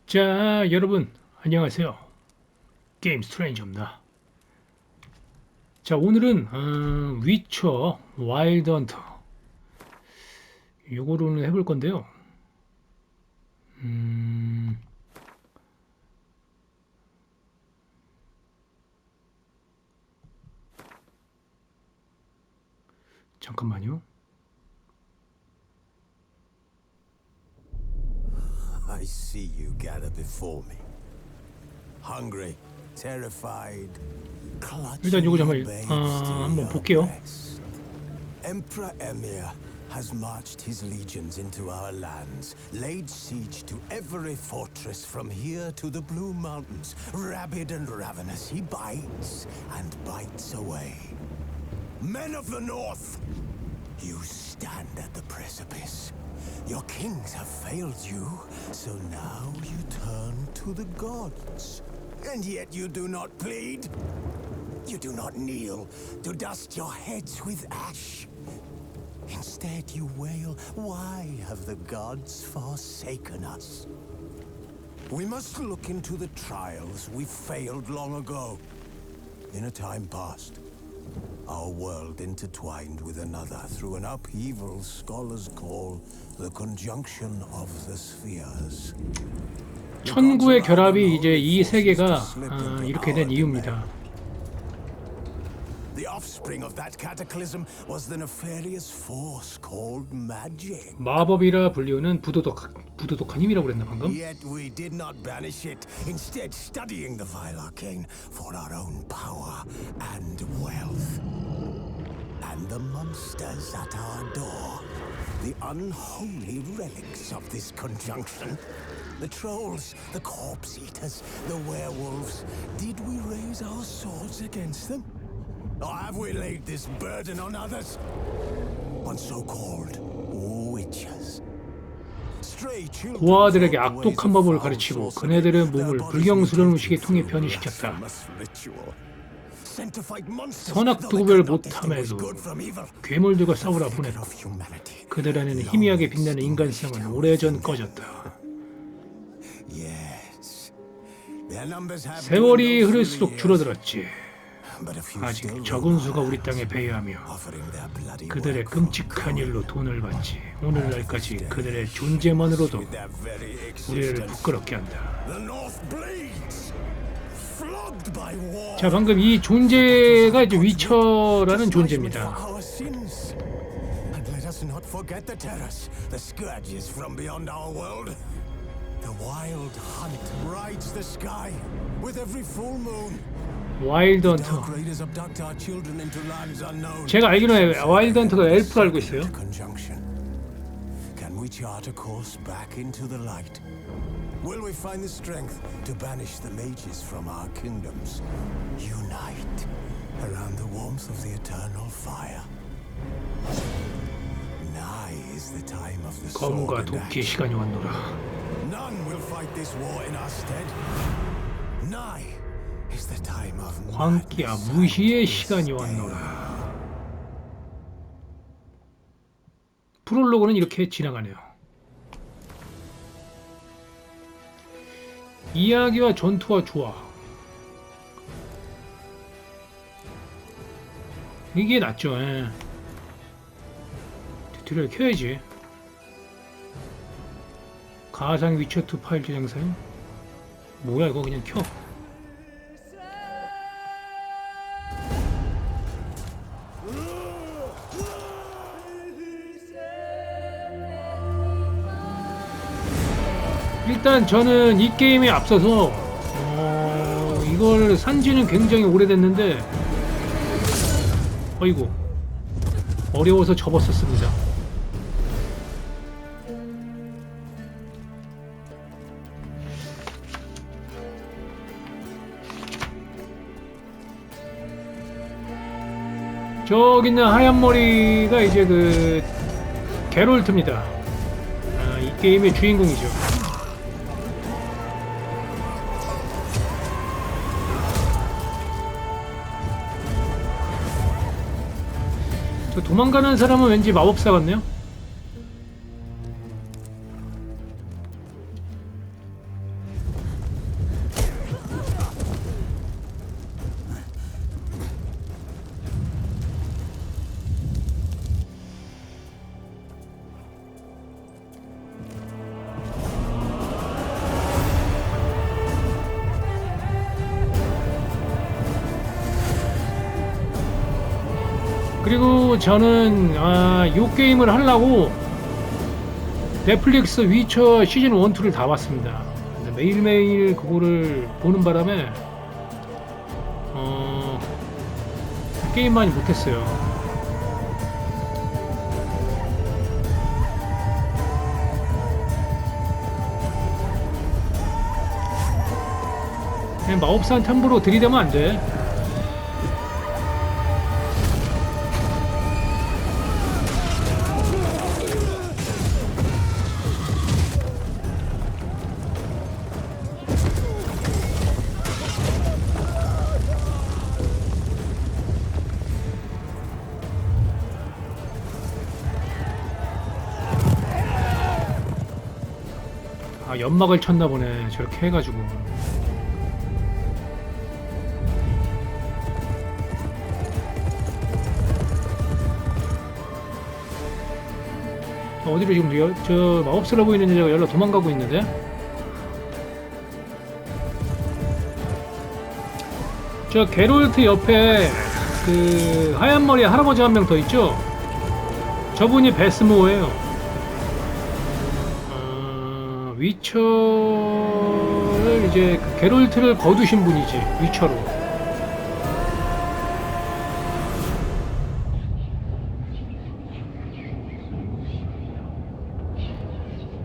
자, 여러분 안녕하세요. 게임 스트레인저입니다. 자, 오늘은 위쳐 와일드헌터 요거로는 해볼 건데요. 잠깐만요. I see you gather before me. Hungry, terrified, 일단 요거 clutching 잠깐 your babes to 한번 your 볼게요. breast. Emperor Emir has marched his legions into our lands, laid siege to every fortress from here to the Blue Mountains. Rabid and ravenous, he bites and bites away. Men of the North, you stand at the precipice. Your kings have failed you, so now you turn to the gods. And yet you do not plead. You do not kneel to dust your heads with ash. Instead you wail, why have the gods forsaken us? We must look into the trials we failed long ago. In a time past, our world intertwined with another through an upheaval scholars call the conjunction of the spheres. 천구의 결합이 이제 이 세계가 이렇게 된 이유입니다. The offspring of that cataclysm was the nefarious force called magic. 마법이라 불리우는 부도덕한 힘이라고 그랬나 방금? Yet we did not banish it, instead studying the vile arcane for our own power and wealth. And the monsters at our door, the unholy relics of this conjunction. The trolls, the corpse eaters, the werewolves. Did we raise our swords against them? Or have we laid this burden on others? On so-called witches. 고아들에게 악독한 법을 가르치고 그네들의 몸을 불경스러운 음식에 통해 변이시켰다. 선악도구별 못함에도 괴물들과 싸우라 보냈고 그들 안에는 희미하게 빛나는 인간성은 오래전 꺼졌다. 세월이 흐를수록 줄어들었지. 아직 적은 수가 우리 땅에 배회하며 그들의 끔찍한 일로 돈을 받지. 오늘날까지 그들의 존재만으로도 우리를 부끄럽게 한다. 자, 방금 이 존재가 이제 위쳐라는 존재입니다. 와일드헌터. 제가 알기로는 와일드헌터가 엘프로 알고 있어요. Can we chart a course back into the light? Will we find the strength to banish the mages from our kingdoms? Unite around the warmth of the eternal fire. Nigh is the time of the sword 검과 and 도끼의 axe. 시간이 왔노라. None will fight this war in our stead. Nigh is the time of 광기야 무희의 시간이 왔노라. 프롤로그는 이렇게 지나가네요. 이야기와 전투와 조화. 이게 낫죠. 예. 튜토리얼 켜야지. 가상 위쳐2 파일 저장 사용? 뭐야 이거 그냥 켜. 일단 저는 이 게임에 앞서서 이걸 산지는 굉장히 오래됐는데 어이구 어려워서 접었었습니다. 저기 있는 하얀 머리가 이제 그 게롤트입니다. 이 게임의 주인공이죠. 도망가는 사람은 왠지 마법사 같네요. 그리고 저는 요 게임을 하려고 넷플릭스 위쳐 시즌 1, 2를 다 봤습니다. 매일매일 그거를 보는 바람에 게임만이 못했어요. 그냥 마법사한테 함부로 들이대면 안 돼. 연막을 쳤나 보네. 저렇게 해가지고. 어디로 지금 저 마법사로 보이는 여자가 연락 도망가고 있는데? 저 게롤트 옆에 그 하얀 머리 할아버지 한 명 더 있죠? 저분이 베스모예요. 위쳐를 이제 그 게롤트를 거두신 분이지. 위쳐로.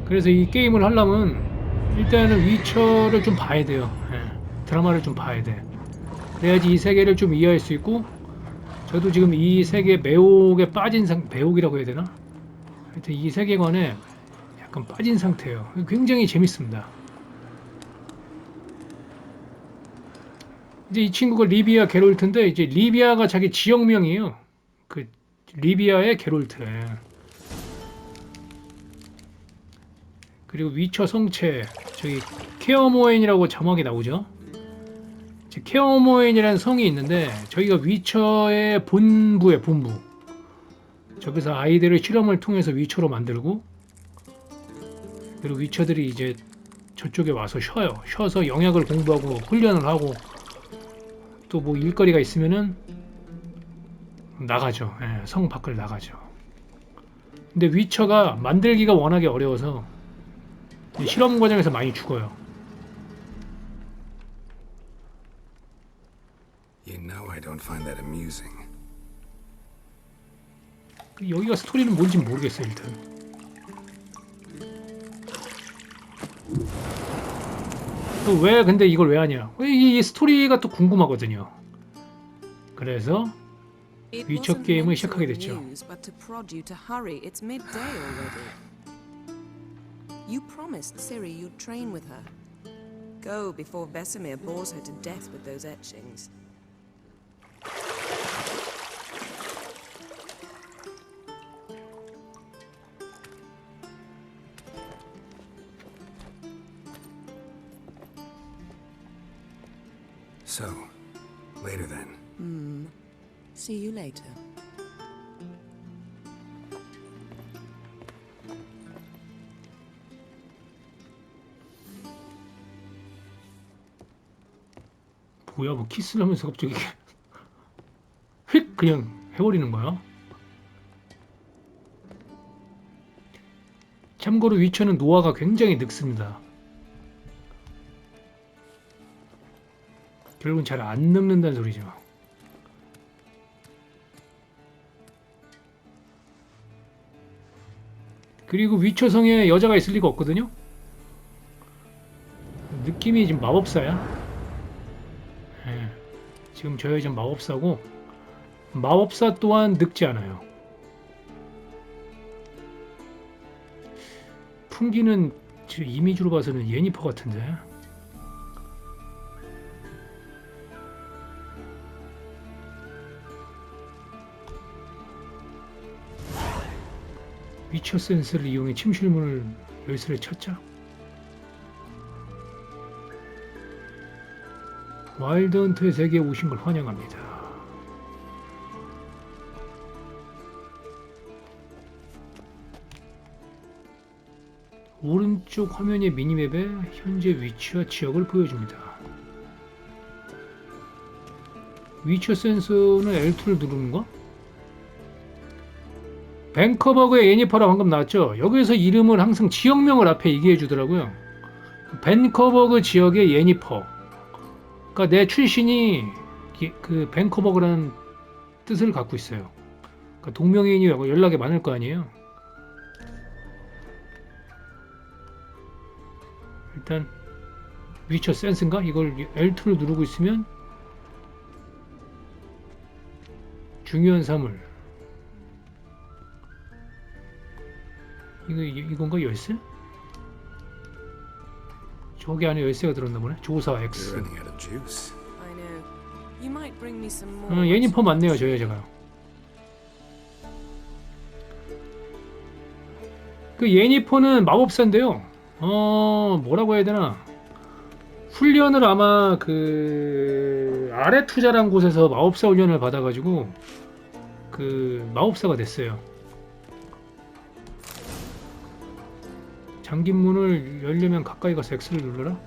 그래서 이 게임을 하려면 일단은 위쳐를 좀 봐야 돼요. 드라마를 좀 봐야 돼. 그래야지 이 세계를 좀 이해할 수 있고, 저도 지금 이 세계 매혹에 빠진 매혹이라고 해야 되나? 하여튼 이 세계관에 약간 빠진 상태예요. 굉장히 재밌습니다. 이제 이 친구가 리비아 게롤트인데, 이제 리비아가 자기 지역명이에요. 그 리비아의 게롤트. 그리고 위쳐 성체, 저기 케어모엔이라고 자막이 나오죠. 케어모엔이라는 성이 있는데, 저기가 위쳐의 본부에 본부. 저기서 아이들을 실험을 통해서 위쳐로 만들고, 그리고 위쳐들이 이제 저쪽에 와서 쉬어요. 쉬어서 영역을 공부하고 훈련을 하고, 또 뭐 일거리가 있으면은 나가죠. 성 밖을 나가죠. 근데 위쳐가 만들기가 워낙에 어려워서 실험 과정에서 많이 죽어요. You know I don't find that amusing. 여기가 스토리는 뭔지 모르겠어요. 일단 또 왜 근데 이걸 왜 하냐? 이 스토리가 또 궁금하거든요. 그래서 위쳐 게임을 시작하게 됐죠. You promised Ciri you'd train with her. Go before Vesemir bores her to death with those etchings. So, later then. See you later. 뭐야, 뭐 키스를 하면서 갑자기 휙 그냥 해버리는 거야. 참고로 위쳐는 노화가 굉장히 늙습니다. 결국은 잘 안 늙는다는 소리죠. 그리고 위쳐성에 여자가 있을 리가 없거든요. 느낌이 지금 마법사야. 지금 저 여자는 마법사고, 마법사 또한 늙지 않아요. 풍기는 이미지로 봐서는 예니퍼 같은데. 위쳐 센스를 이용해 침실문을 열쇠를 쳤죠. 와일드헌터의 세계에 오신 걸 환영합니다. 오른쪽 화면의 미니맵에 현재 위치와 지역을 보여줍니다. 위쳐 센서는 L2를 누르는 거? 밴커버그의 예니퍼라 방금 나왔죠. 여기서 이름을 항상 지역명을 앞에 얘기해 주더라고요. 밴커버그 지역의 예니퍼. 그러니까 내 출신이 그 밴커버그라는 뜻을 갖고 있어요. 그러니까 동명이인이라고 연락이 많을 거 아니에요. 일단 위쳐 센스인가? 이걸 L2를 누르고 있으면 중요한 사물. 이건가? 열쇠? 저기 안에 열쇠가 들었나 보네. 조사 X. I know. You might bring me some more. 예니퍼 맞네요, 저 여자가. 그 예니퍼는 마법사인데요. 뭐라고 해야 되나? 훈련을 아마 그 아래 투자란 곳에서 마법사 훈련을 받아가지고 그 마법사가 됐어요. 잠긴 문을 열려면 가까이 가서 X를 눌러라?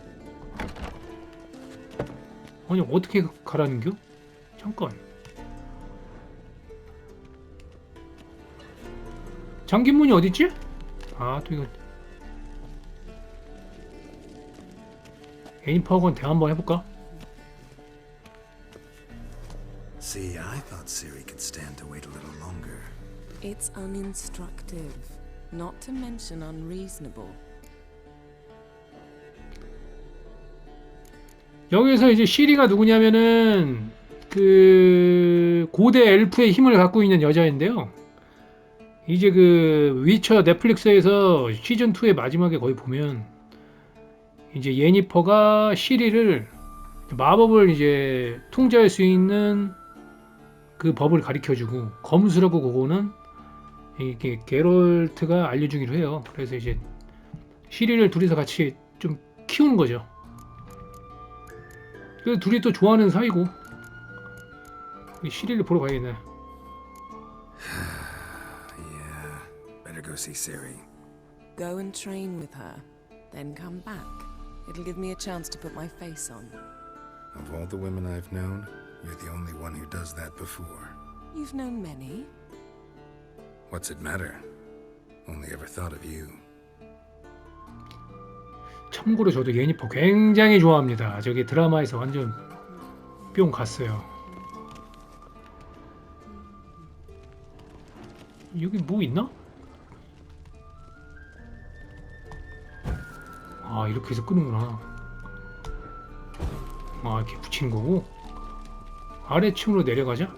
아니 어떻게 가라는겨? 잠깐. 잠긴 문이 어딨지? 아 또 이거 애니파하고는 대화 한번 해볼까? See, I thought Siri could stand to wait a little longer. It's uninstructive, not to mention unreasonable. 여기서 이제 시리가 누구냐면은 그 고대 엘프의 힘을 갖고 있는 여자인데요. 이제 그 위쳐 넷플릭스에서 시즌 2의 마지막에 거의 보면 이제 예니퍼가 시리를 마법을 이제 통제할 수 있는 그 법을 가르쳐주고 검수라고 그거는 이게 게롤트가 알려주기로 해요. 그래서 이제 시리를 둘이서 같이 좀 키우는 거죠. 그래서 둘이 또 좋아하는 사이고 시리를 보러 가야겠네. Yeah, better go see Siri. Go and train with her, then come back. It'll give me a chance to put my face on. Of all the women I've known, you're the only one who does that before. You've known many. What's it matter? Only ever thought of you. 참고로 저도 예니퍼 굉장히 좋아합니다. 저기 드라마에서 완전 뿅 갔어요. 여기 뭐 있나? 아 이렇게 해서 끄는구나. 아 이렇게 붙이는 거고. 아래층으로 내려가자.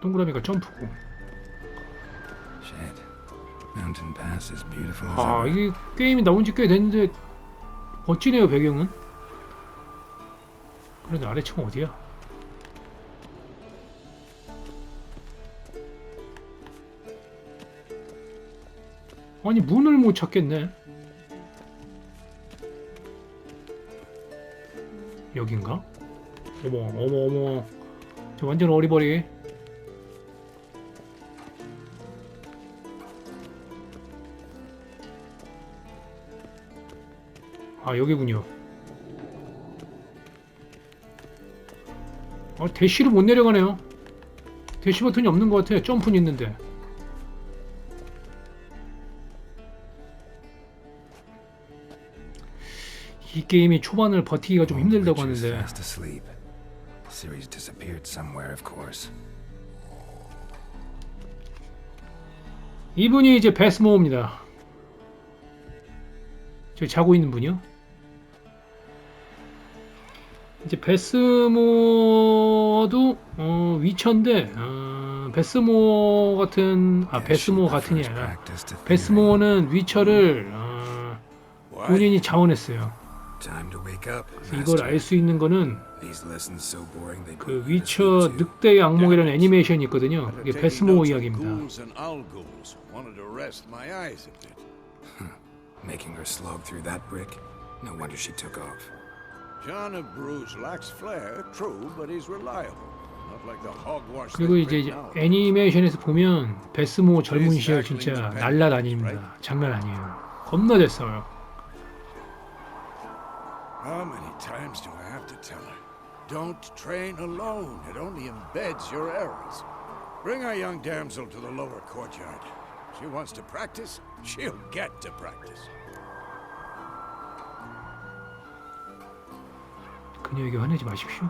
동그라미가 점프고. Shit. Mountain Pass is beautiful as 아 ever. 이게 게임이 나온 지 꽤 됐는데 멋지네요 배경은. 그래도 아래층은 어디야? 아니 문을 못 찾겠네. 여긴가? 어머 저 완전 어리버리. 아 여기군요. 아 대시로 못 내려가네요. 대시 버튼이 없는 것 같아. 점프는 있는데. 이 게임이 초반을 버티기가 좀 힘들다고 Richard's 하는데. fast asleep. Siri's disappeared somewhere, of course. 이분이 이제 베스모어입니다. 저 자고 있는 분이요. 이제 베스모어도 위쳐인데 베스모어 같은 베스모어 같은이 아니라 베스모어는 위쳐를 본인이 자원했어요. Time to wake up. 그래서 이걸 알 수 있는 거는 These lessons so boring they 그 put this 위쳐 into. 늑대의 악몽이라는 애니메이션이 있거든요. 그게 베스모어 이야기입니다. Making her slog through that brick. No wonder she took off. John of Bruges lacks flair, true, but he's reliable. Not like the hogwash 그리고 they 이제 bring now. 애니메이션에서 보면 베스모어 젊은 시절 진짜 날라다닙니다. 장난 아니에요. 겁나 됐어요. How many times do I have to tell her? Don't train alone. It only embeds your errors. Bring our young damsel to the lower courtyard. She wants to practice. She'll get to practice. 그녀에게 화내지 마십시오.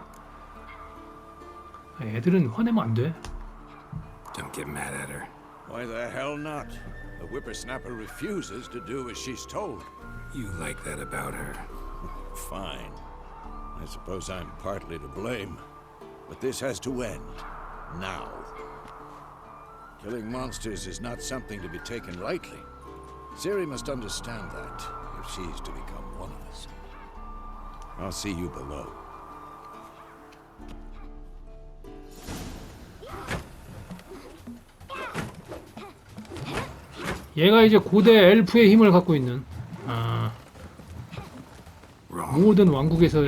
애들은 화내면 안 돼. Don't get mad at her. Why the hell not? The whippersnapper refuses to do as she's told. You like that about her. Fine. I suppose I'm partly to blame. But this has to end. Now. Killing monsters is not something to be taken lightly. Ciri must understand that, if she's to become one of us. I'll see you below. 얘가 이제 고대 엘프의 힘을 갖고 있는 모든 왕국에서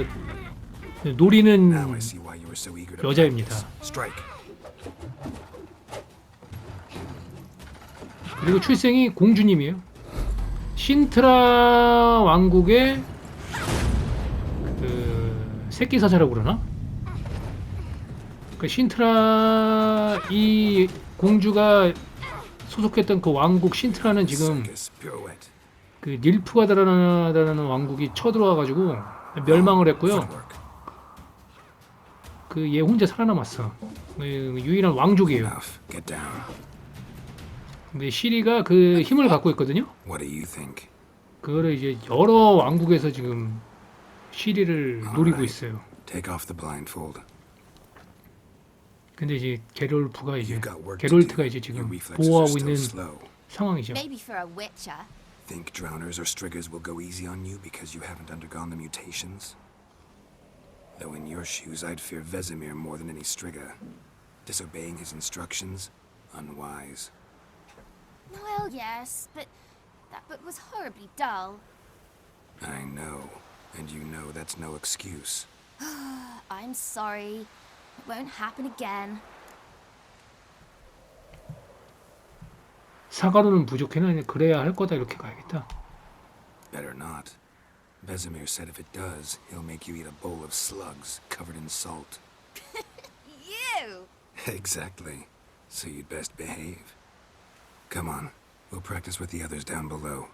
노리는 Now I see why you were so eager to 여자입니다. practice. Strike. 그리고 출생이 공주님이에요. 신트라 왕국의 그 새끼 사자라고 그러나? 그 신트라 이 공주가 소속했던 그 왕국 신트라는 지금 Circus pirouette. 그 닐프가다라는 왕국이 쳐들어와가지고 멸망을 했고요. Footwork. 그 얘 혼자 살아남았어. 그 유일한 왕족이에요. Enough. Get down. 근데 시리가 그 힘을 갖고 있거든요. What do you think? 그거를 이제 여러 왕국에서 지금 시리를 노리고 있어요. Take off the blindfold. 근데 이제 게롤프가 이제 You got work to 게롤트가 do. 이제 Your 지금 reflexes are 보호하고 still 있는 slow. 상황이죠. Maybe for a witcher. Think drowners or striggers will go easy on you because you haven't undergone the mutations? Though in your shoes, I'd fear Vesemir more than any strigger. Disobeying his instructions, unwise. Well, yes, but that book was horribly dull. I know, and you know that's no excuse. I'm sorry. It won't happen again. 사과로는 부족해나 그래야 할 거다 이렇게 가야겠다. Better not. Vesemir said if it does, he'll make you eat a bowl of slugs covered in salt. You! Exactly. So you'd best behave. Come on, we'll practice with the others down below.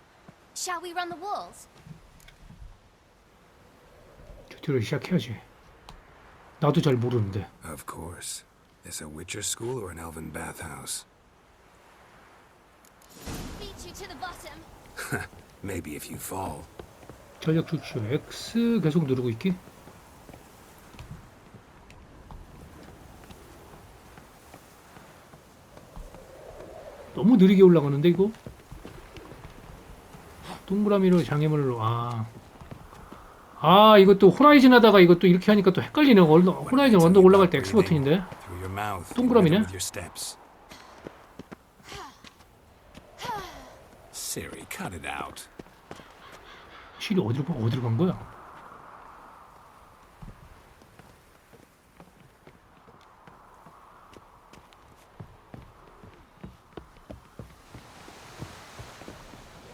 Shall we run the walls? 튜토리얼 시작해야지. 나도 잘 모르는데. Of course. Is a Witcher school or an elven bathhouse? Beat you to the bottom. Maybe if you fall. 전력 추출 X 계속 누르고 있기. 너무 느리게 올라가는데 이거? 동그라미로 장애물로 이것도 호라이즌 하다가 이것도 이렇게 하니까 또 헷갈리네. 호라이즌 언덕 올라갈 때 X 버튼인데. Through your mouth. 동그라미네. With your steps. Ciri, cut it out. 실이 어디로 간 거야?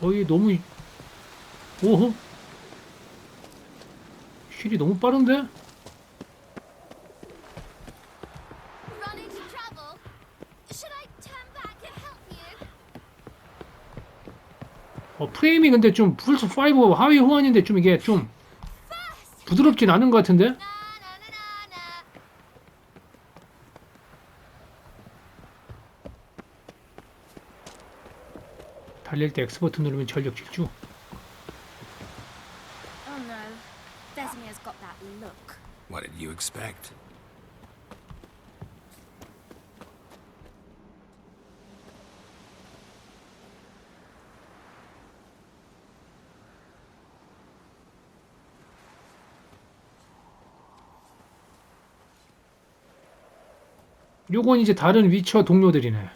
거의 너무 오호 실이 너무 빠른데? Run into trouble? Should I turn back and help you? 프레임이 근데 좀 플스5 하위 호환인데 좀 이게 좀 부드럽진 않은 것 같은데? Na na na na na. 달릴 때 X 버튼 누르면 전력 질주. Oh no. Vesemir's got that look. What did you expect? 요건 이제 다른 위쳐 동료들이네.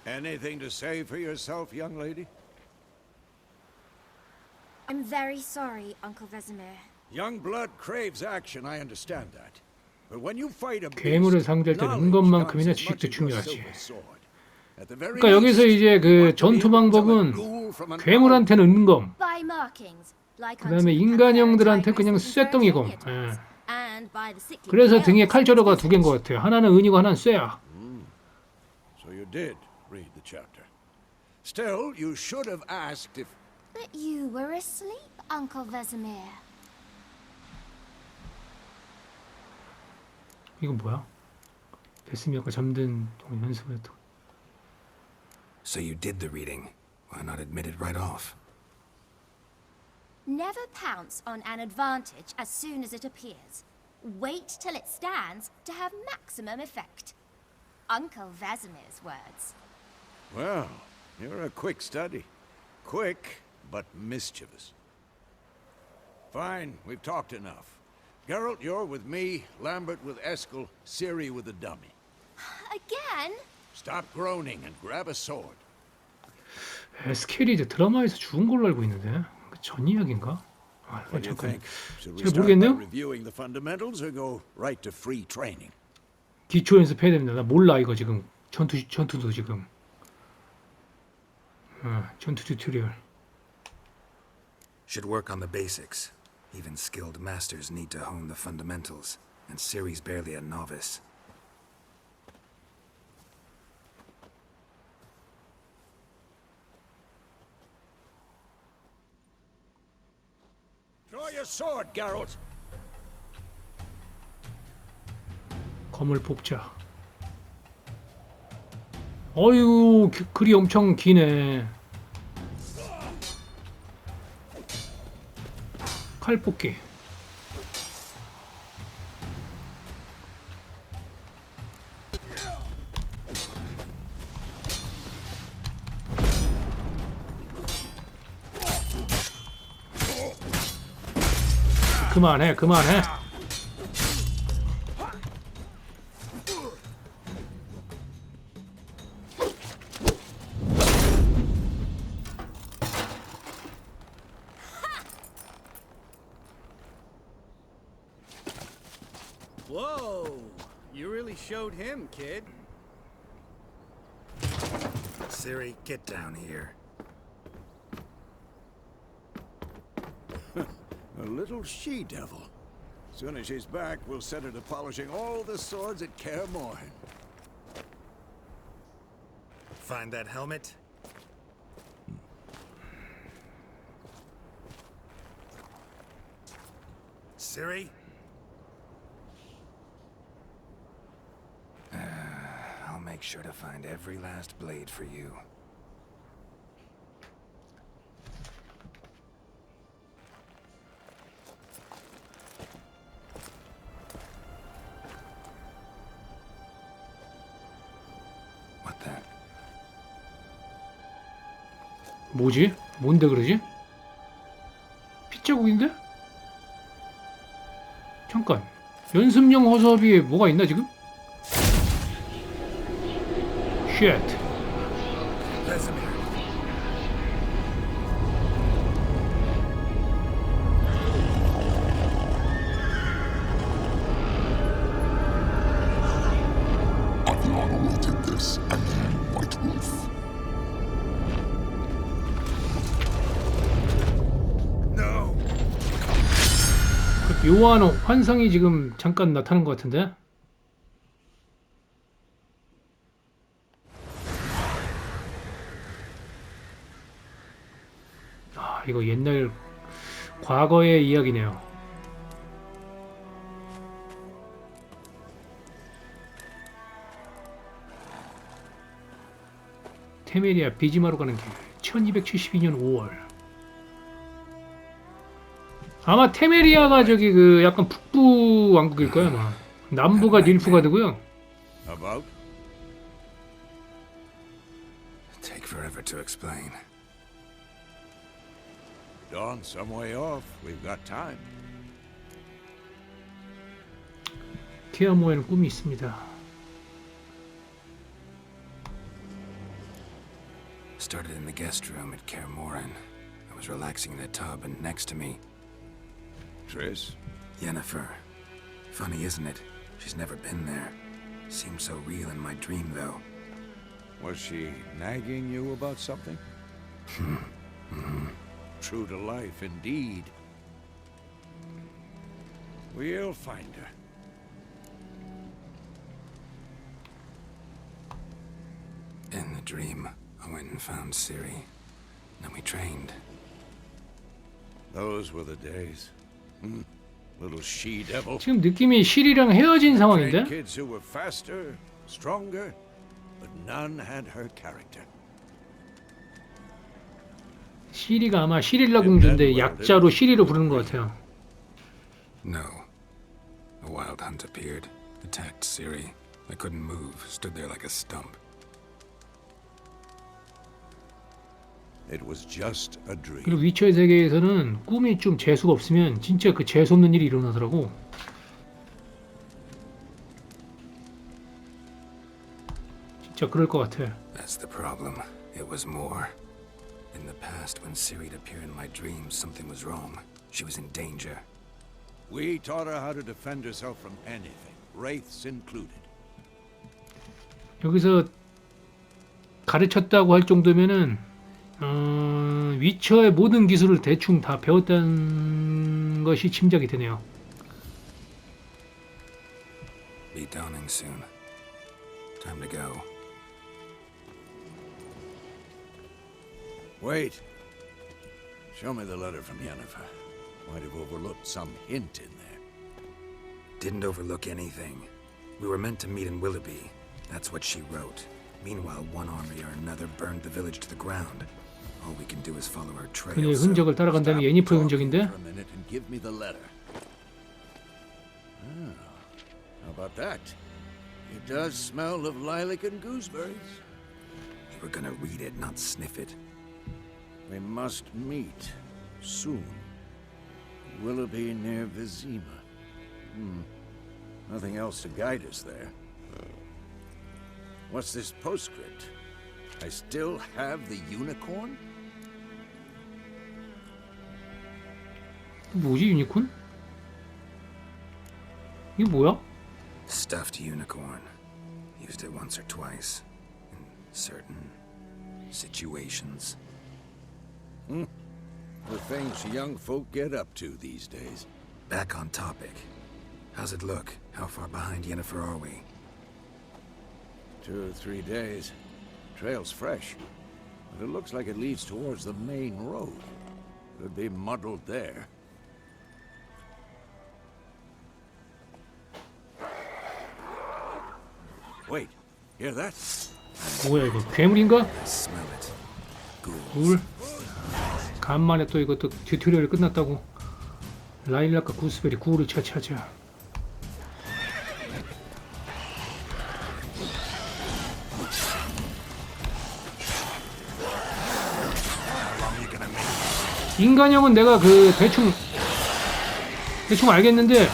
Anything to say for yourself, young lady? I'm very sorry, Uncle Vesemir. Young blood craves action, I understand that. But when you fight a 괴물을 beast, 상대할 때는 knowledge 은것만큼이나 counts as much 지식도 as your 중요하지. silver sword. At the very 그러니까 여기서 least, 이제 그 what do you 전투 tell a 방법은 ghoul from an 괴물한테는 은검, By markings. like 그 다음에 인간형들한테 그냥 쇠덩이공. 예. 그래서 등에 칼자루가 2개인 것 같아요. 하나는 은이고 하나는 쇠야. So you did read the chapter. Still, you should have asked if... But you were asleep, Uncle Vesemir. 이건 뭐야? 베스미어가 잠든 동안 연습을 했다. So you did the reading. Why not admit it right off? Never pounce on an advantage as soon as it appears. Wait till it stands to have maximum effect. Uncle Vesemir's words. Well, you're a quick study. Quick, but mischievous. Fine, we've talked enough. Geralt, you're with me, Lambert with Eskel, Ciri with the dummy. Again? Stop groaning and grab a sword. 에스켈이 이제 드라마에서 죽은 걸로 알고 있는데 그 전 이야기인가? 아, What do you 잠깐. think? Should we 잘 start by 모르겠네요. reviewing the fundamentals or go right to free training? 기초 연습해야 됩니다. 나 몰라 이거 지금 전투도 지금. 전투 튜토리얼. Should work on the basics. Even skilled masters need to hone the fundamentals, and Ciri's barely a novice. Draw your sword, Geralt. 검을 뽑자. 어유 글이 엄청 기네. 칼 뽑기. 그만해. Whoa! You really showed him, kid. Ciri, get down here. A little she-devil. Soon as she's back, we'll set her to polishing all the swords at Kaer Morhen. Find that helmet? Ciri? I'll make sure to find every last blade for you. What the? 뭐지? 뭔데 그러지? 핏자국인데? 잠깐. 연습용 허수아비에 뭐가 있나 지금? 쉣. Vesemir. Aviano did this, and you, White Wolf. No. 그 묘한 환상이 지금 잠깐 나타난 것 같은데? 아, 이거 옛날 과거의 이야기네요. 테메리아 비지마로 가는 길 1272년 5월. 아마 테메리아가 저기 그 약간 북부 왕국일 거야 아마. 남부가 닐프가드고요. About? Take forever to explain. Dawn some way off. We've got time. 케어모에는 꿈이 있습니다. Started in the guest room at Kaer Morhen. I was relaxing in a tub, and next to me, Triss? Yennefer. Funny, isn't it? She's never been there. Seemed so real in my dream, though. Was she nagging you about something? True to life indeed. We'll find her. In the dream, I went and found Ciri. Then we trained. Those were the days. Little she-devil. 지금 느낌이 시리랑 헤어진 상황인데? Trained kids who were faster, stronger, but none had her character. 시리가 아마 시릴라 공주인데 약자로 시리로 부르는 것 같아요. No. A wild hunt appeared, attacked Ciri. I couldn't move, stood there like a stump. It was just a dream. 그리고 위쳐의 세계에서는 꿈이 좀 재수가 없으면 진짜 그 재수 없는 일이 일어나더라고. 진짜 그럴 것 같아. That's the problem. It was more. In the past, when Ciri'd appear in my dreams, something was wrong. She was in danger. We taught her how to defend herself from anything, wraiths included. 여기서 가르쳤다고 할 정도면은 위쳐의 모든 기술을 대충 다 배웠다는 것이 짐작이 되네요. Be dawning soon. Time to go. Wait. Show me the letter from Yennefer. Might have overlooked some hint in there. Didn't overlook anything. We were meant to meet in Willoughby. That's what she wrote. Meanwhile, one army or another burned the village to the ground. All we can do is follow her trail. 그의 흔적을 따라간다면 예니퍼의 흔적인데? For a minute and give me the letter. How about that? It does smell of lilac and gooseberries. We're gonna read it, not sniff it. We must meet soon. Willoughby near Vizima. Nothing else to guide us there. What's this postscript? I still have the unicorn? 뭐지 유니콘? 이게 뭐야? Stuffed unicorn. Used it once or twice. In certain situations. The things young folk get up to these days. Back on topic. How's it look? How far behind Yennefer are we? 2 or 3 days. Trail's fresh, but it looks like it leads towards the main road. Could be muddled there. Wait, hear that? 뭐야 이거 괴물인가? Smell it. 굴. 간만에 또 이것도 튜토리얼이 끝났다고. 라일락과 구스베리 구울을 차치하자. 인간형은 내가 그 대충 알겠는데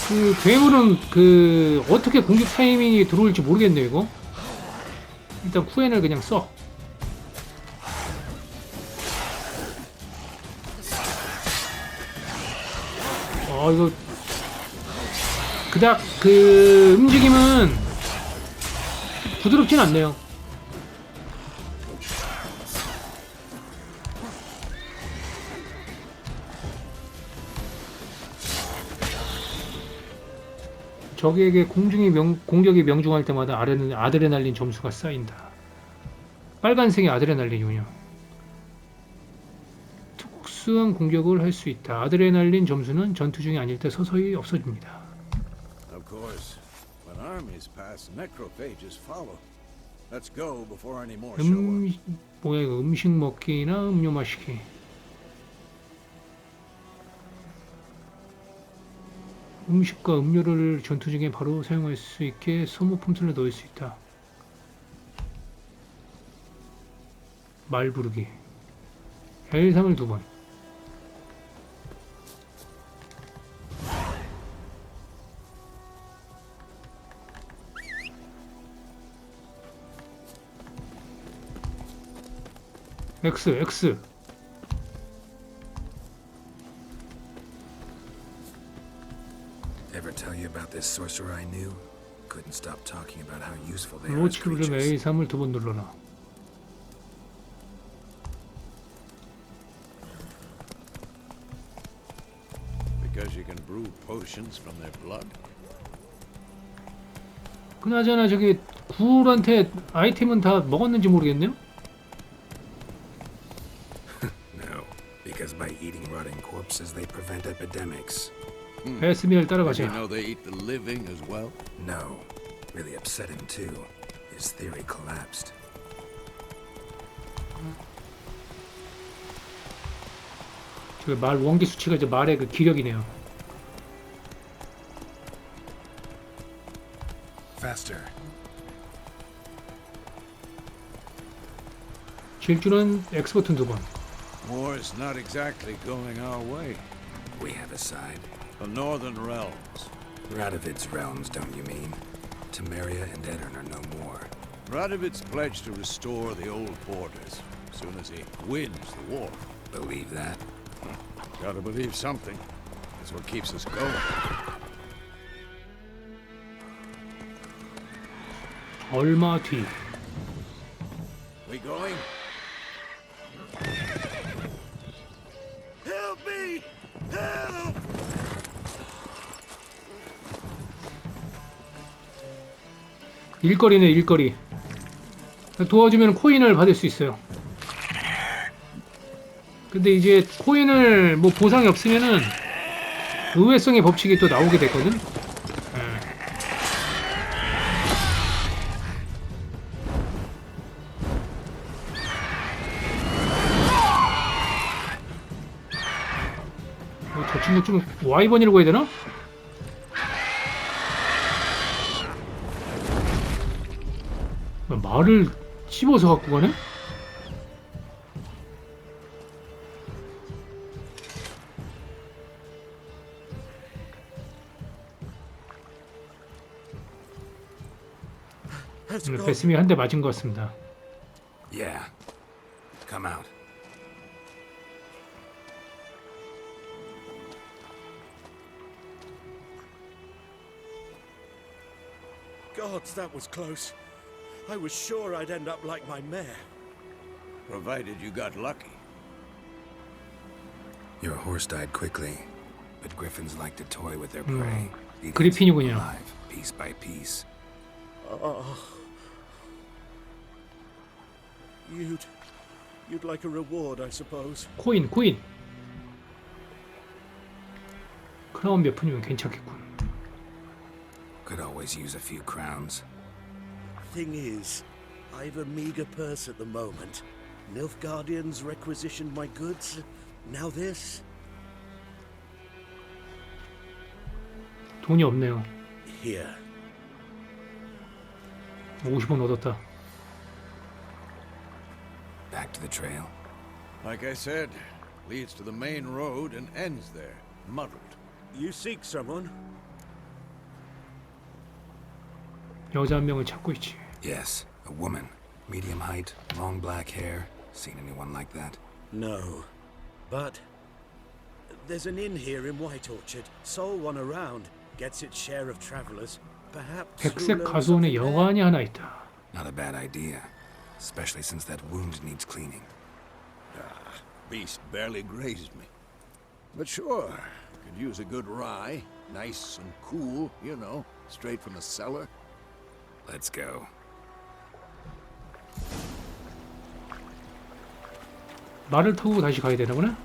그 괴물은 그 어떻게 공격 타이밍이 들어올지 모르겠네 이거. 일단 쿠엔을 그냥 써. 이거 그닥 그 움직임은 부드럽진 않네요. 적에게 공격이 명중할 때마다 아드레날린 점수가 쌓인다. 빨간색이 아드레날린이군요. 특수한 공격을 할 수 있다. 아드레날린 점수는 전투 중이 아닐 때 서서히 없어집니다. Of course, when armies pass, necrophages follow. Let's go before any more show up. 뭐야 이거 음식 먹기나 음료 마시기. 음식과 음료를 전투 중에 바로 사용할 수 있게 소모 폼틀에 넣을 수 있다. 말 부르기. L3을 2번. X. Ever tell you about this sorcerer I knew? Couldn't stop talking about how useful they are as 로치를 누르면 creatures. A3을 2번 눌러라. because you can brew potions from their blood? 그나저나 저기 굴한테 아이템은 다 먹었는지 모르겠네요. No, because by eating rotting corpses, they prevent epidemics. 베스미를 Did you 따라가자. know they eat the living as well? No, really upset him too. His theory collapsed. 저기 말 원기 수치가 이제 말의 그 기력이네요. Faster. 질주는 X 버튼 2번. War's not exactly going our way. We have a side. The Northern Realms. Radovid's realms, don't you mean? Temeria and Edirn are no more. Radovid's pledged to restore the old borders as soon as he wins the war. Believe that? Gotta believe something. That's what keeps us going. 얼마 뒤. We going? Help me! Help! 일거리네, 일거리. 도와주면 코인을 받을 수 있어요. 근데 이제 코인을 뭐 보상이 없으면은 의외성의 법칙이 또 나오게 됐거든. 저 친구 좀 와이번이라고 해야 되나? 말을 씹어서 갖고 가네? 베스미 한 대 맞은 것 같습니다. Yeah. Come out. Gods, that was close. I was sure I'd end up like my mare. Provided you got lucky. Your horse died quickly, but griffins like to toy with their prey. eating 그리핀이군요. them alive, piece by piece. You'd like a reward, I suppose. 코인, 코인. 크라운 몇 푼이면 괜찮겠군. Could always use a few crowns. Thing is, I've a meager purse at the moment. Nilfgaardians requisitioned my goods. Now this. 돈이 없네요. Here. 50원 얻었다. Back to the trail. Like I said, leads to the main road and ends there, muddled. You seek someone? 여자 한 명을 찾고 있지. Yes, a woman. Medium height, long black hair. Seen anyone like that? No. But there's an inn here in White Orchard. Sole one around. Gets its share of travelers. Perhaps 백색 가수원에 여관이 하나 있다. Not a bad idea. Especially since that wound needs cleaning. Beast barely grazed me. But sure, could use a good rye. Nice and cool, you know, straight from the cellar. Let's go. 말을 타고 다시 가야 되나구나?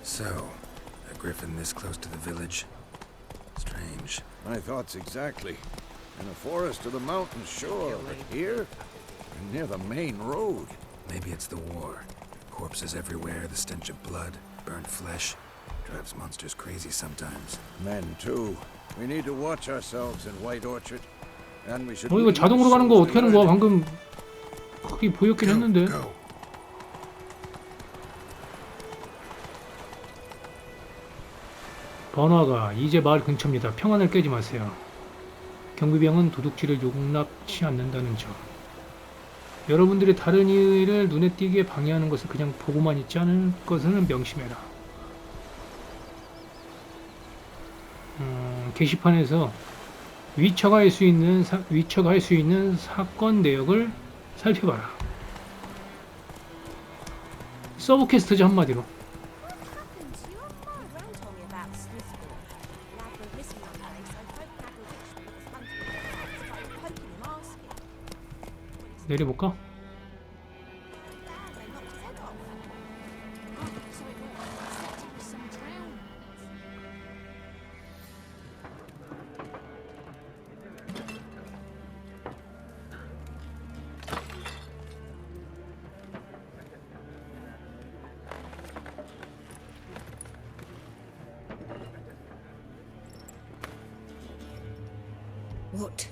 So, a griffin this close to the village? Strange. My thoughts exactly. In a forest or the mountains, sure, but here? And near the main road. Maybe it's the war. Corpses everywhere, the stench of blood, burnt flesh. Drives monsters crazy sometimes. Men, too. We need to watch ourselves in White Orchard. And we should... 이거 자동으로 가는 거 어떻게 하는 거야? 방금 크게 보였긴 했는데. Go. 번화가 이제 마을 근처입니다. 평안을 깨지 마세요. 경비병은 도둑질을 용납치 않는다는 점. 여러분들이 다른 일을 눈에 띄게 방해하는 것을 그냥 보고만 있지 않을 것은 명심해라. 게시판에서 위쳐가 할 수 있는 사건 내역을 살펴봐라. 서브 퀘스트죠, 한마디로. 내려볼까? What?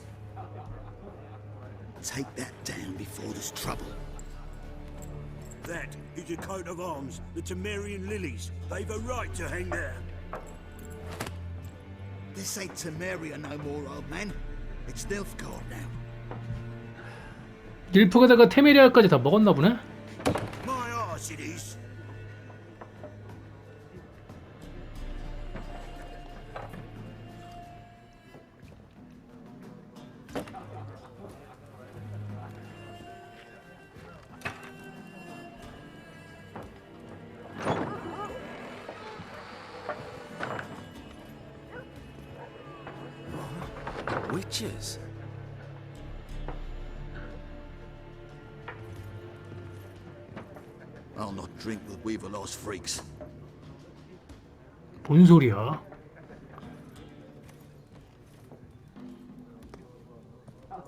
Take that down before there's trouble. That is a coat of arms, the Temerian lilies. They've a right to hang there. This ain't Temeria no more, old man. It's Nilfgaard now. 닐프가다가 테메리아까지 다 먹었나 보네? My arse it is. Witches. I'll not drink with Weaverlost freaks. 뭔 소리야?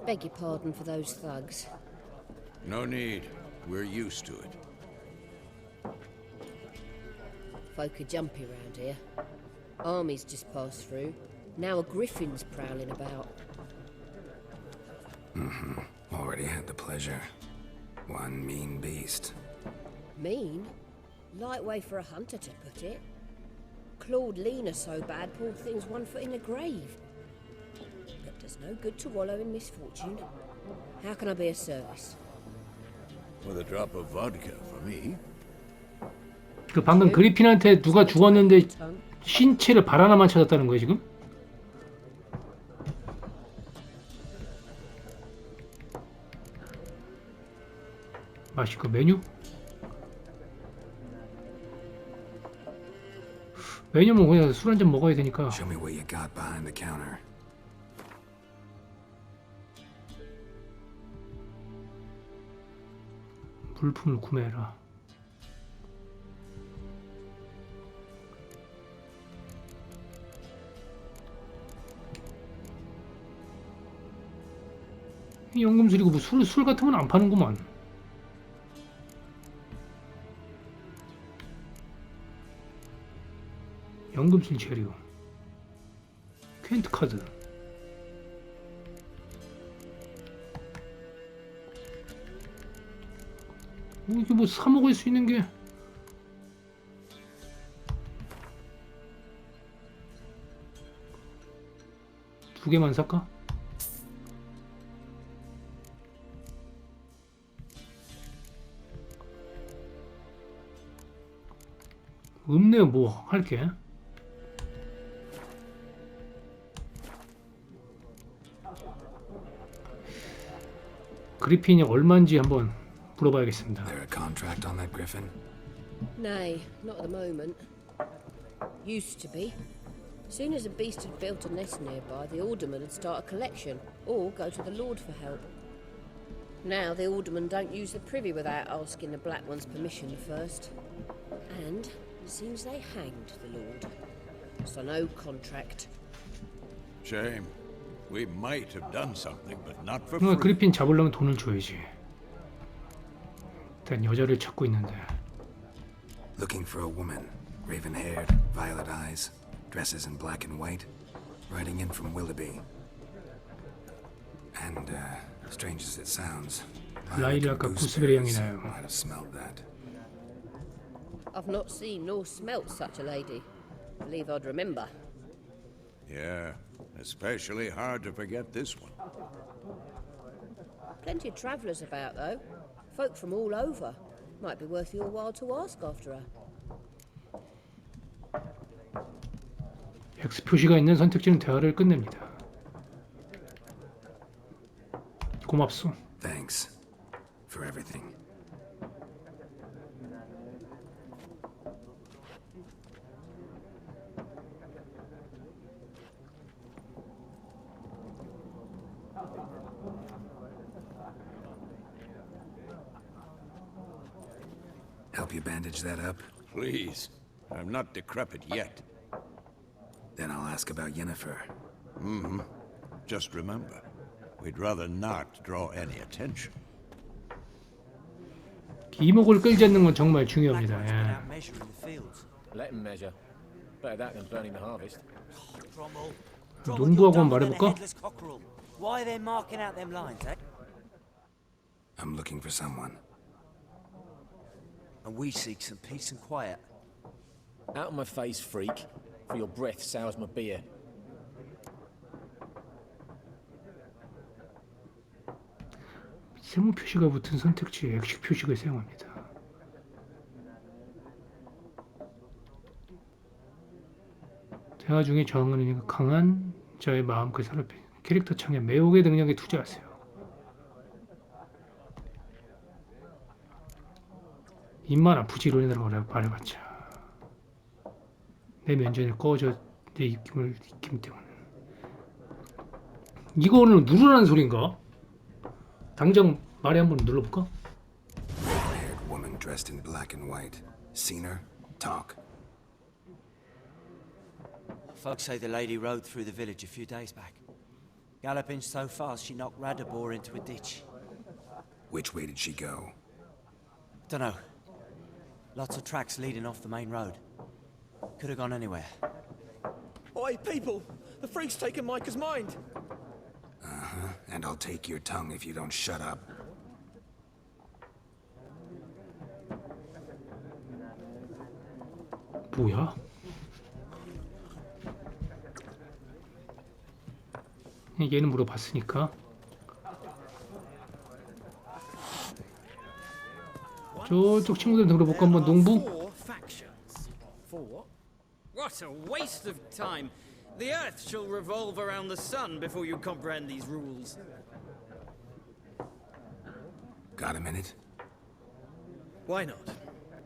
Beg your pardon for those thugs. No need. We're used to it. Folk are jumpy round here. Armies just passed through. Now a griffin's prowling about. Already had the pleasure. One mean beast. Mean? Light way for a hunter to put it. Clawed Lena so bad, poor thing's 1 foot in the grave. But does no good to wallow in misfortune. How can I be of service? With a drop of vodka for me. 그 방금 그리핀한테 누가 죽었는데 신체를 발 하나만 찾았다는 거예요 지금? 맛있고 메뉴? 메뉴면 그냥 술 한잔 먹어야 되니까. Show me what you got behind the counter. 물품을 구매해라. 이 연금술이고 뭐 술 같은 건 안 파는구만. 연금술 재료, 퀸트 카드. 이게 뭐 사 먹을 수 있는 게 두 개만 살까? 없네요. 뭐 할게. 그리핀이 얼마인지 한번 물어봐야겠습니다. There a contract on that griffin? Nay, not at the moment. Used to be. Soon as a beast had built a nest nearby, the alderman would start a collection, or go to the Lord for help. Now the alderman don't use the privy without asking the Black One's permission first. And seems they hanged the Lord. So no contract. Shame. We might have done something, but not for 그러니까 free. 그리핀 잡으려면 돈을 줘야지. 일단 여자를 찾고 있는데. Looking for a woman. Raven-haired, violet eyes, dresses in black and white. Riding in from Willoughby. And, strange as it sounds, 라일이 아까 구스베리 향이 나요. might have smelled that. I've not seen nor smelt such a lady. Believe I'd remember. Yeah, especially hard to forget this one. Plenty of travellers about, though. Folk from all over. Might be worth your while to ask after her. X 표시가 있는 선택지는 대화를 끝냅니다. 고맙소. Thanks for everything. Help you bandage that up? Please. I'm not decrepit yet. Then I'll ask about Yennefer. Mm-hmm. Just remember, we'd rather not draw any attention. 이목을 끌지 않는 건 정말 중요합니다. 예. Let him measure. Better that than burning the harvest. 농부하고 한번 말해볼까? Why are they marking out them lines, eh? I'm looking for someone. And we seek some peace and quiet. Out of my face, freak. For your breath sours my beer. 세모 표시가 붙은 선택지에 액식 표식을 사용합니다. 대화 중에 저항하는 강한 자의 마음을 사로잡히 캐릭터 창에 매혹의 능력에 투자하세요. 입만 아프지 이론이라고 말해봤자 내 면전에 꺼져 내 입김 때문에. 이거는 누르라는 소린가? 당장 말에 한번 눌러볼까? Haired woman dressed in black and white. Seen her? Talk. Folks say the lady rode through the village a few days back. Galloping so fast she knocked Radabor into a ditch. Which way did she go? Dunno. Lots of tracks leading off the main road. Could have gone anywhere. Oi, people! The freak's taken Micah's mind! Uh-huh. And I'll take your tongue if you don't shut up. 뭐야? 얘는 물어봤으니까. 저쪽 친구들한테 물어볼까? 한번 농부? For what? What a waste of time! The Earth shall revolve around the sun before you comprehend these rules. Got a minute? Why not?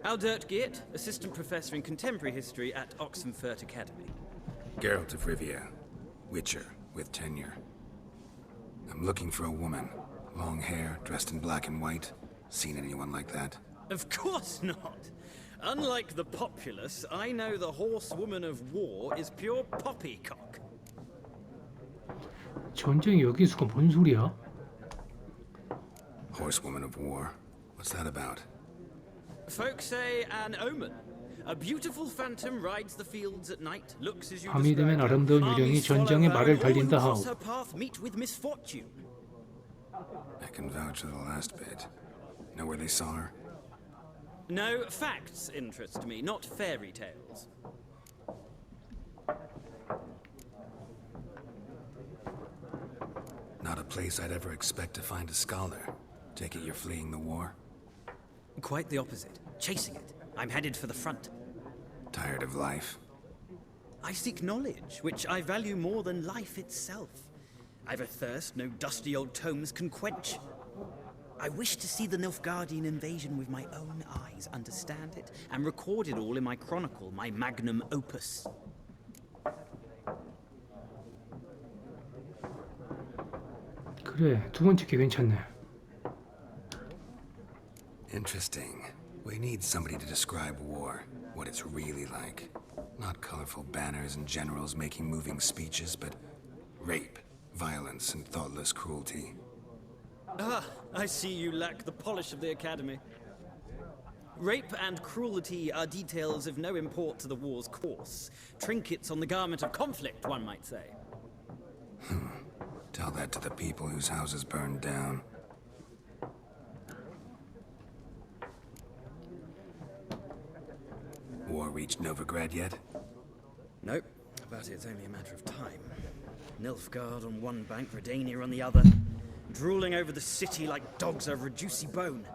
Aldert Geert, assistant professor in contemporary history at Oxenfurt Academy. Geralt of Rivia, Witcher with tenure. I'm looking for a woman. Long hair, dressed in black and white. Seen anyone like that? Of course not! Unlike the populace, I know the horsewoman of war is pure poppycock. 전쟁 여기수가 뭔 소리야? Horsewoman of war? What's that about? Folks say an omen. A beautiful phantom rides the fields at night, looks as you 밤이 되면 아름다운 유령이 전장의 말을 달린다 하오. her path meet with misfortune. I can vouch for the last bit. Know where they saw her? No, facts interest me, not fairy tales. Not a place I'd ever expect to find a scholar. Take it you're fleeing the war? Quite the opposite. Chasing it. I'm headed for the front. Tired of life? I seek knowledge, which I value more than life itself. I've a thirst no dusty old tomes can quench. I wish to see the Nilfgaardian invasion with my own eyes, understand it, and record it all in my chronicle, my magnum opus. 그래, 두 번째 게 괜찮네. Interesting. We need somebody to describe war, what it's really like. Not colorful banners and generals making moving speeches, but rape, violence, and thoughtless cruelty. Ah, I see you lack the polish of the Academy. Rape and cruelty are details of no import to the war's course. Trinkets on the garment of conflict, one might say. Tell that to the people whose houses burned down. War reached Novigrad yet? Nope, but it's only a matter of time. Nilfgaard on one bank, Redania on the other, drooling over the city like dogs over a juicy bone.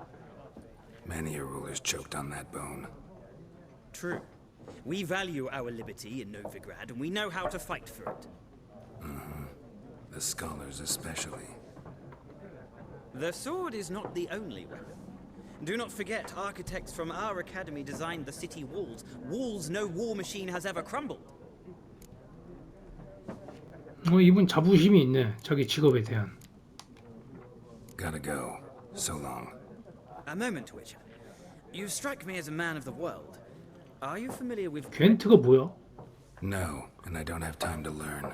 Many a ruler's choked on that bone. True. We value our liberty in Novigrad, and we know how to fight for it. The scholars especially. The sword is not the only weapon. Do not forget, architects from our academy designed the city walls. Walls no war machine has ever crumbled. 이분 자부심이 있네. 자기 직업에 대한. Gotta go. So long. A moment, Witcher. You strike me as a man of the world. Are you familiar with... 괜트가 뭐야? No, and I don't have time to learn.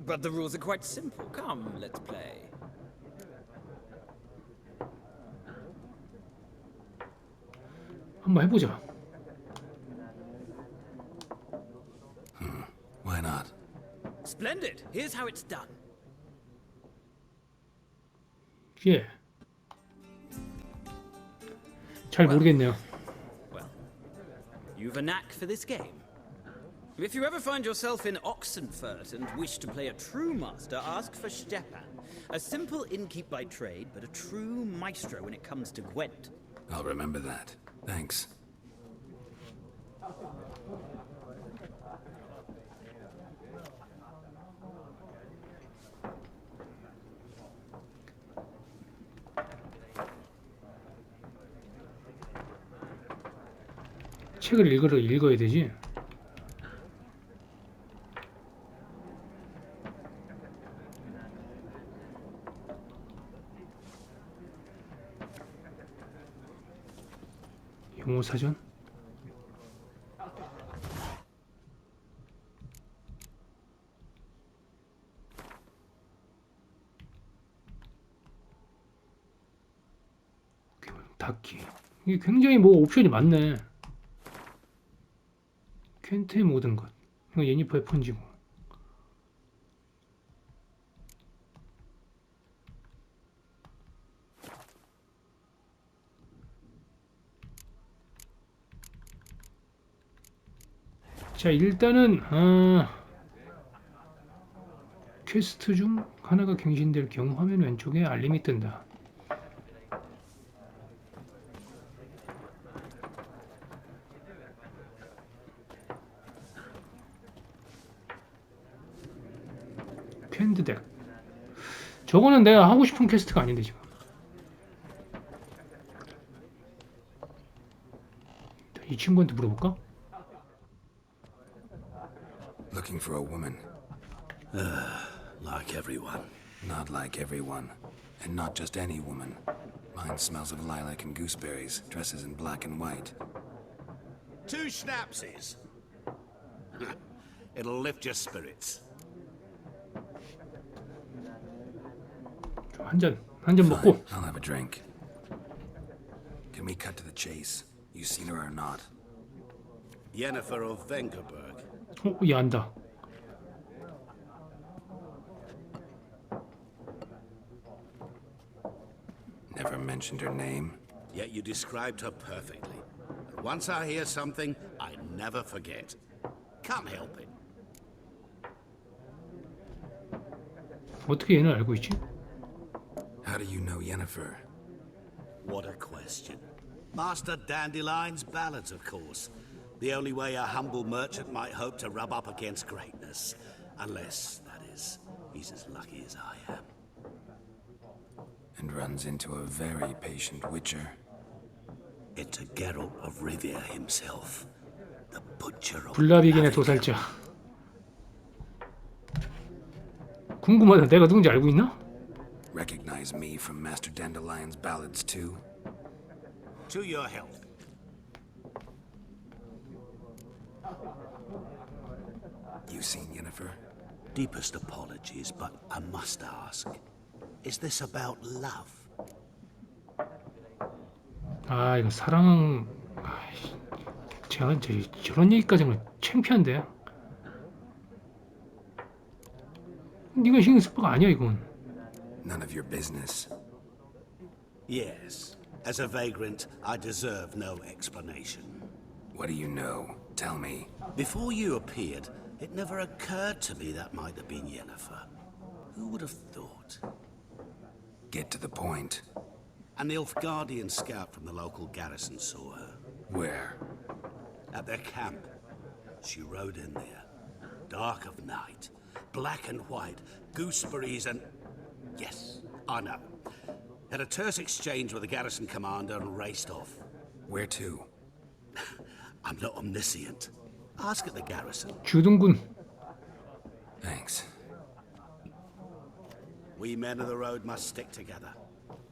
But the rules are quite simple. Come, let's play. 한번 해보자. Why not? Splendid. Here's how it's done. 예. 잘 모르겠네요. Well, you've a knack for this game. If you ever find yourself in Oxenfurt and wish to play a true master, ask for Stepan. A simple innkeep by trade, but a true maestro when it comes to Gwent. I'll remember that. Thanks. 책을 읽어야 되지. 용어 사전? 닫기. 이게 굉장히 뭐 옵션이 많네. 켄트의 모든 것. 이거 예니퍼의 폰지고. 자, 일단은 퀘스트 중 하나가 갱신될 경우 화면 왼쪽에 알림이 뜬다. 캔드덱. 저거는 내가 하고 싶은 퀘스트가 아닌데 지금. 이 친구한테 물어볼까? Looking for a woman. Like everyone. Not like everyone. And not just any woman. Mine smells of lilac and gooseberries, dresses in black and white. 2 schnapsies. It'll lift your spirits. 한 잔 먹고. I'll have a drink. Can we cut to the chase? You seen her or not? Yennefer of Vengerberg. 얘 안다. Never mentioned her name. Yet you described her perfectly. And once I hear something, I never forget. Can't help it. 어떻게 얘는 알고 있지? How do you know Yennefer? What a question. Master Dandelion's ballads, of course. The only way a humble merchant might hope to rub up against greatness. Unless, that is, he's as lucky as I am. And runs into a very patient witcher. Into Geralt of Rivia himself. The butcher of... 불나비긴의 도살자. 궁금하다. 내가 누군지 알고 있나? Recognize me from Master Dandelion's ballads too? To your health. You seen Yennefer? Deepest apologies, but I must ask. Is this about love? 아, 이거 사랑... 제가 저런 얘기까지는 창피한데. 네가 신경 쓸 바가 아니야, 이건. None of your business. Yes. As a vagrant, I deserve no explanation. What do you know? Tell me. Before you appeared, it never occurred to me that might have been Yennefer. Who would have thought? Get to the point. An Nilfgaardian scout from the local garrison saw her. Where? At their camp. She rode in there. Dark of night. Black and white. Gooseberries and... Yes, I know. Had a terse exchange with the garrison commander and raced off. Where to? I'm not omniscient. Ask at the garrison. 주둔군. Thanks. We men of the road must stick together.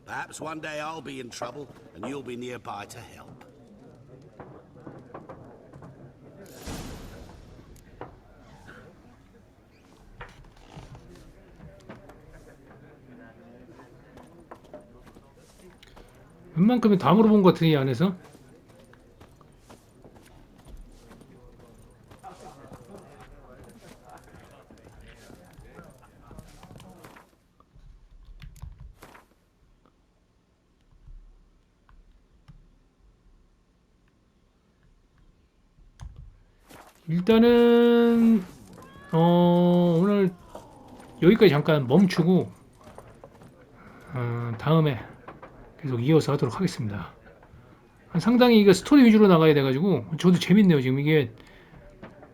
Perhaps one day I'll be in trouble and you'll be nearby to help. 웬만큼은 다 물어본 것 같아 이 안에서. 일단은 오늘 여기까지 잠깐 멈추고 다음에 계속 이어서 하도록 하겠습니다. 상당히 이게 스토리 위주로 나가야 돼가지고 저도 재밌네요. 지금 이게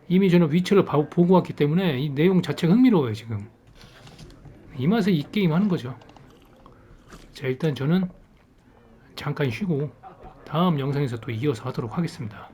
이미 저는 위쳐를 보고 왔기 때문에 이 내용 자체가 흥미로워요. 지금 이 맛에 이 게임 하는 거죠. 자, 일단 저는 잠깐 쉬고 다음 영상에서 또 이어서 하도록 하겠습니다.